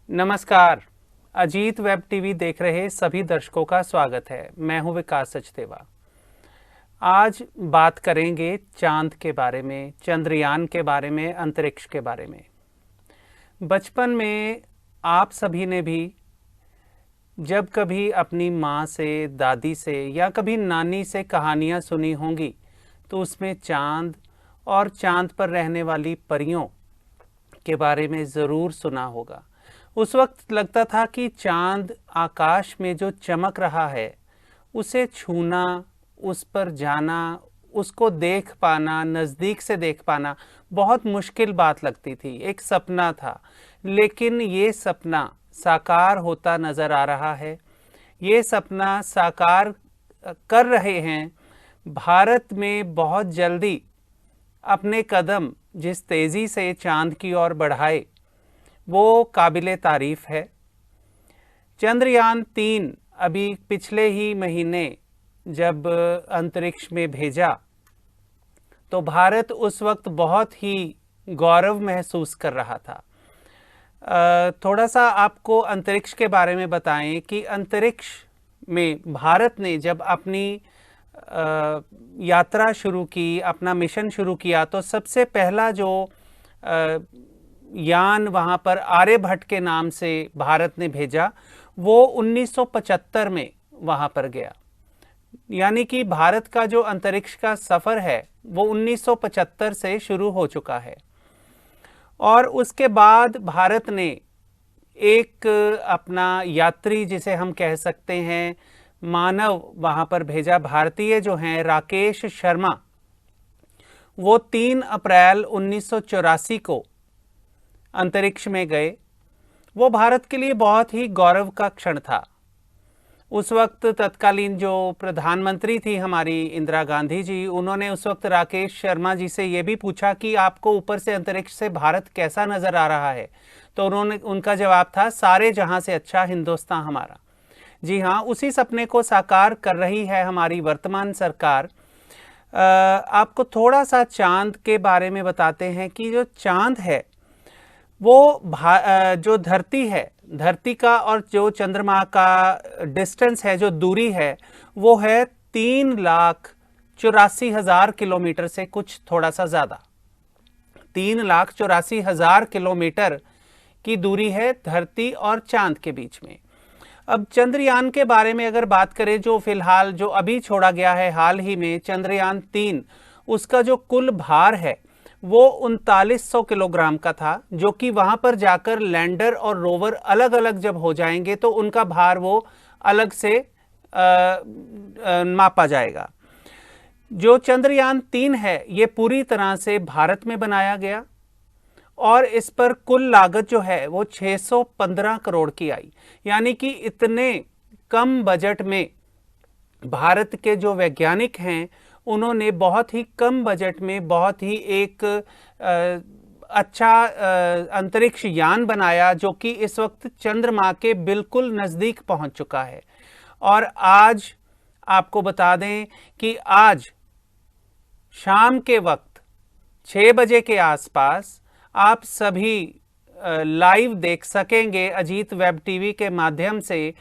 नमस्कार। Ajit web TV देख रहे सभी दर्शकों का स्वागत है। मैं हूं विकास सचदेवा। आज बात करेंगे चांद के बारे में, चंद्रयान के बारे में, अंतरिक्ष के बारे में। बचपन में आप सभी ने भी जब कभी अपनी माँ से, दादी से या कभी नानी से कहानियाँ सुनी होंगी तो उसमें चांद और चांद पर रहने वाली परियों के बारे में ज़रूर सुना होगा। उस वक्त लगता था कि चांद आकाश में जो चमक रहा है उसे छूना, उस पर जाना, उसको देख पाना, नज़दीक से देख पाना बहुत मुश्किल बात लगती थी। एक सपना था, लेकिन ये सपना साकार होता नज़र आ रहा है। ये सपना साकार कर रहे हैं भारत में बहुत जल्दी अपने कदम जिस तेज़ी से चांद की ओर बढ़ाए वो काबिले तारीफ है। चंद्रयान 3 अभी पिछले ही महीने जब अंतरिक्ष में भेजा तो भारत उस वक्त बहुत ही गौरव महसूस कर रहा था। थोड़ा सा आपको अंतरिक्ष के बारे में बताएं कि अंतरिक्ष में भारत ने जब अपनी यात्रा शुरू की, अपना मिशन शुरू किया, तो सबसे पहला जो यान वहाँ पर आर्यभट्ट के नाम से भारत ने भेजा वो 1975 में वहाँ पर गया। यानी कि भारत का जो अंतरिक्ष का सफ़र है वो 1975 से शुरू हो चुका है। और उसके बाद भारत ने एक अपना यात्री जिसे हम कह सकते हैं मानव वहाँ पर भेजा। भारतीय जो हैं राकेश शर्मा, वो 3 अप्रैल 1984 को अंतरिक्ष में गए। वो भारत के लिए बहुत ही गौरव का क्षण था। उस वक्त तत्कालीन जो प्रधानमंत्री थी हमारी इंदिरा गांधी जी, उन्होंने उस वक्त राकेश शर्मा जी से ये भी पूछा कि आपको ऊपर से अंतरिक्ष से भारत कैसा नज़र आ रहा है। तो उनका जवाब था, सारे जहां से अच्छा हिंदुस्तान हमारा। जी हाँ, उसी सपने को साकार कर रही है हमारी वर्तमान सरकार। आपको थोड़ा सा चांद के बारे में बताते हैं कि जो चांद है वो जो धरती है, धरती का और जो चंद्रमा का डिस्टेंस है, जो दूरी है, वो है 3,84,000 किलोमीटर से कुछ थोड़ा सा ज़्यादा। 3,84,000 किलोमीटर की दूरी है धरती और चांद के बीच में। अब चंद्रयान के बारे में अगर बात करें, जो फिलहाल जो अभी छोड़ा गया है हाल ही में, चंद्रयान 3, उसका जो कुल भार है वो 3900 किलोग्राम का था, जो कि वहां पर जाकर लैंडर और रोवर अलग अलग जब हो जाएंगे तो उनका भार वो अलग से मापा जाएगा। जो चंद्रयान 3 है ये पूरी तरह से भारत में बनाया गया और इस पर कुल लागत जो है वो 615 करोड़ की आई। यानी कि इतने कम बजट में भारत के जो वैज्ञानिक हैं उन्होंने बहुत ही कम बजट में बहुत ही एक अच्छा अंतरिक्ष यान बनाया, जो कि इस वक्त चंद्रमा के बिल्कुल नज़दीक पहुंच चुका है। और आज आपको बता दें कि आज शाम के वक्त 6 बजे के आसपास आप सभी लाइव देख सकेंगे अजीत वेब टीवी के माध्यम से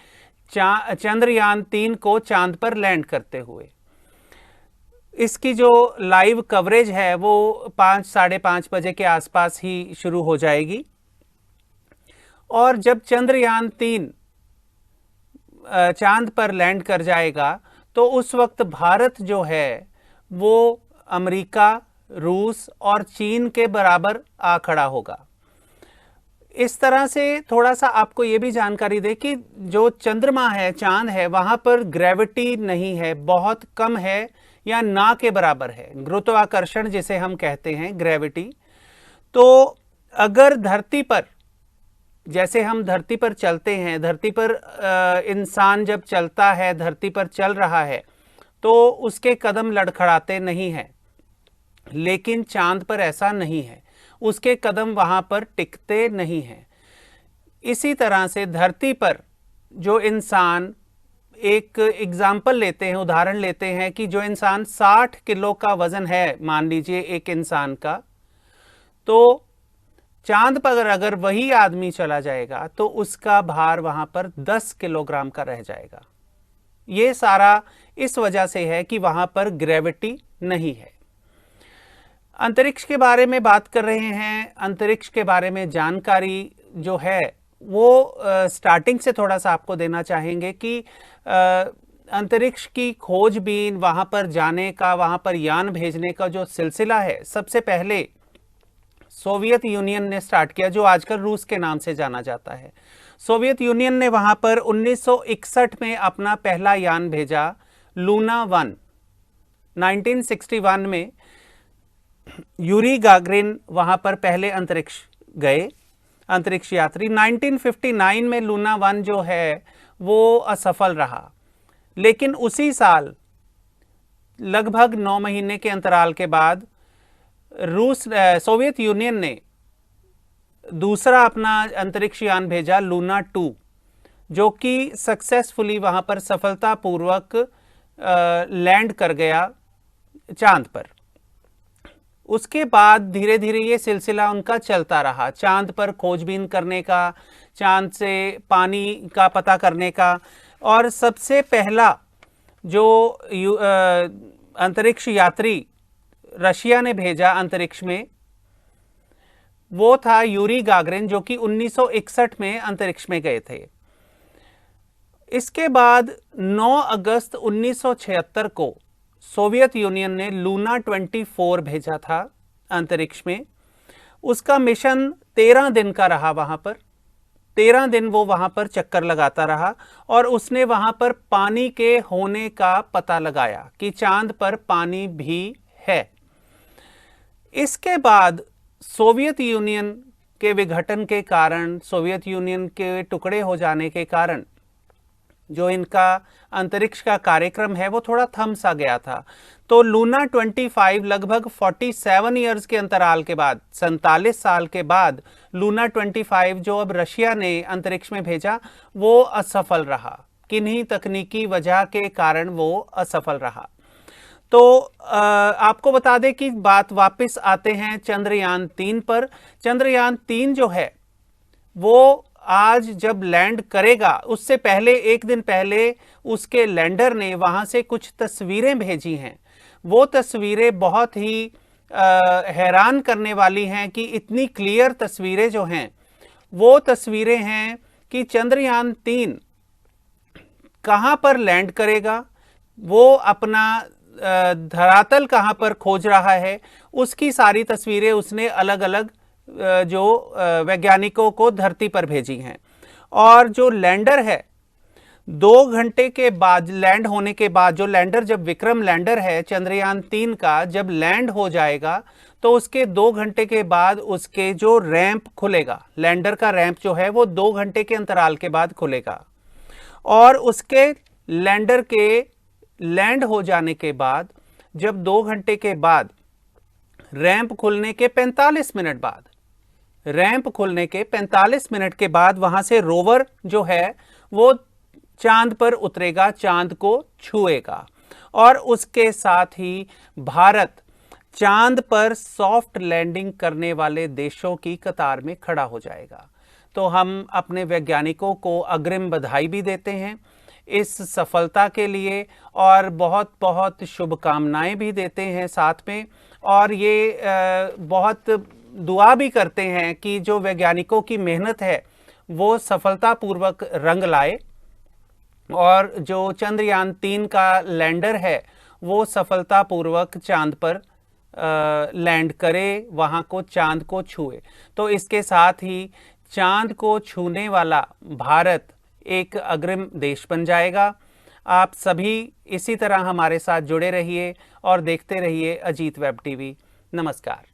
चंद्रयान 3 को चांद पर लैंड करते हुए। इसकी जो लाइव कवरेज है वो 5 साढ़े 5 बजे के आसपास ही शुरू हो जाएगी। और जब चंद्रयान 3 चांद पर लैंड कर जाएगा तो उस वक्त भारत जो है वो अमेरिका, रूस और चीन के बराबर आ खड़ा होगा। इस तरह से थोड़ा सा आपको ये भी जानकारी दे कि जो चंद्रमा है, चांद है, वहां पर ग्रेविटी नहीं है, बहुत कम है या ना के बराबर है, गुरुत्वाकर्षण जिसे हम कहते हैं ग्रेविटी। तो अगर धरती पर, जैसे हम धरती पर चलते हैं, धरती पर इंसान जब चलता है, धरती पर चल रहा है तो उसके कदम लड़खड़ाते नहीं हैं, लेकिन चांद पर ऐसा नहीं है, उसके कदम वहां पर टिकते नहीं हैं। इसी तरह से धरती पर जो इंसान, एक एग्जाम्पल लेते हैं, उदाहरण लेते हैं कि जो इंसान 60 किलो का वजन है, मान लीजिए एक इंसान का, तो चांद पर अगर वही आदमी चला जाएगा तो उसका भार वहां पर 10 किलोग्राम का रह जाएगा। ये सारा इस वजह से है कि वहां पर ग्रेविटी नहीं है। अंतरिक्ष के बारे में बात कर रहे हैं। अंतरिक्ष के बारे में जानकारी जो है वो स्टार्टिंग से थोड़ा सा आपको देना चाहेंगे कि अंतरिक्ष की खोजबीन, वहां पर जाने का, वहां पर यान भेजने का जो सिलसिला है, सबसे पहले सोवियत यूनियन ने स्टार्ट किया, जो आजकल रूस के नाम से जाना जाता है। सोवियत यूनियन ने वहां पर 1961 में अपना पहला यान भेजा, लूना 1। 1961 में यूरी गागरिन वहां पर पहले अंतरिक्ष गए, अंतरिक्ष यात्री। 1959 में लूना 1 जो है वो असफल रहा, लेकिन उसी साल लगभग 9 महीने के अंतराल के बाद सोवियत यूनियन ने दूसरा अपना अंतरिक्ष यान भेजा, लूना 2, जो कि सक्सेसफुली वहां पर सफलतापूर्वक लैंड कर गया चांद पर। उसके बाद धीरे धीरे ये सिलसिला उनका चलता रहा, चांद पर खोजबीन करने का, चांद से पानी का पता करने का। और सबसे पहला जो अंतरिक्ष यात्री रशिया ने भेजा अंतरिक्ष में, वो था यूरी गागरिन, जो कि 1961 में अंतरिक्ष में गए थे। इसके बाद 9 अगस्त 1976 को सोवियत यूनियन ने लूना 24 भेजा था अंतरिक्ष में। उसका मिशन 13 दिन का रहा, वहां पर 13 दिन वो वहां पर चक्कर लगाता रहा और उसने वहां पर पानी के होने का पता लगाया कि चांद पर पानी भी है। इसके बाद सोवियत यूनियन के विघटन के कारण, सोवियत यूनियन के टुकड़े हो जाने के कारण जो इनका अंतरिक्ष का कार्यक्रम है वो थोड़ा थम सा गया था। तो लूना 25 लगभग 47 ईयर्स के अंतराल के बाद, 47 साल के बाद लूना 25 जो अब रशिया ने अंतरिक्ष में भेजा, वो असफल रहा। किन्हीं तकनीकी वजह के कारण वो असफल रहा। तो आपको बता दें कि बात वापस आते हैं चंद्रयान 3 पर। चंद्रयान 3 जो है वो आज जब लैंड करेगा, उससे पहले एक दिन पहले उसके लैंडर ने वहां से कुछ तस्वीरें भेजी हैं। वो तस्वीरें बहुत ही हैरान करने वाली हैं कि इतनी क्लियर तस्वीरें जो हैं, वो तस्वीरें हैं कि चंद्रयान 3 कहां पर लैंड करेगा, वो अपना धरातल कहां पर खोज रहा है, उसकी सारी तस्वीरें उसने अलग अलग जो वैज्ञानिकों को धरती पर भेजी हैं। और जो लैंडर है, 2 घंटे के बाद लैंड होने के बाद, जो लैंडर, जब विक्रम लैंडर है चंद्रयान 3 का, जब लैंड हो जाएगा तो उसके 2 घंटे के बाद उसके जो रैंप खुलेगा, लैंडर का रैंप जो है वो 2 घंटे के अंतराल के बाद खुलेगा। और उसके लैंडर के लैंड हो जाने के बाद, जब 2 घंटे के बाद रैंप खुलने के 45 मिनट बाद, रैंप खुलने के 45 मिनट के बाद वहां से रोवर जो है वो चांद पर उतरेगा, चांद को छुएगा। और उसके साथ ही भारत चांद पर सॉफ्ट लैंडिंग करने वाले देशों की कतार में खड़ा हो जाएगा। तो हम अपने वैज्ञानिकों को अग्रिम बधाई भी देते हैं इस सफलता के लिए और बहुत बहुत शुभकामनाएं भी देते हैं साथ में। और ये बहुत दुआ भी करते हैं कि जो वैज्ञानिकों की मेहनत है वो सफलतापूर्वक रंग लाए और जो चंद्रयान 3 का लैंडर है वो सफलतापूर्वक चांद पर लैंड करे, वहां को चांद को छुए। तो इसके साथ ही चांद को छूने वाला भारत एक अग्रिम देश बन जाएगा। आप सभी इसी तरह हमारे साथ जुड़े रहिए और देखते रहिए अजीत वेब टीवी। नमस्कार।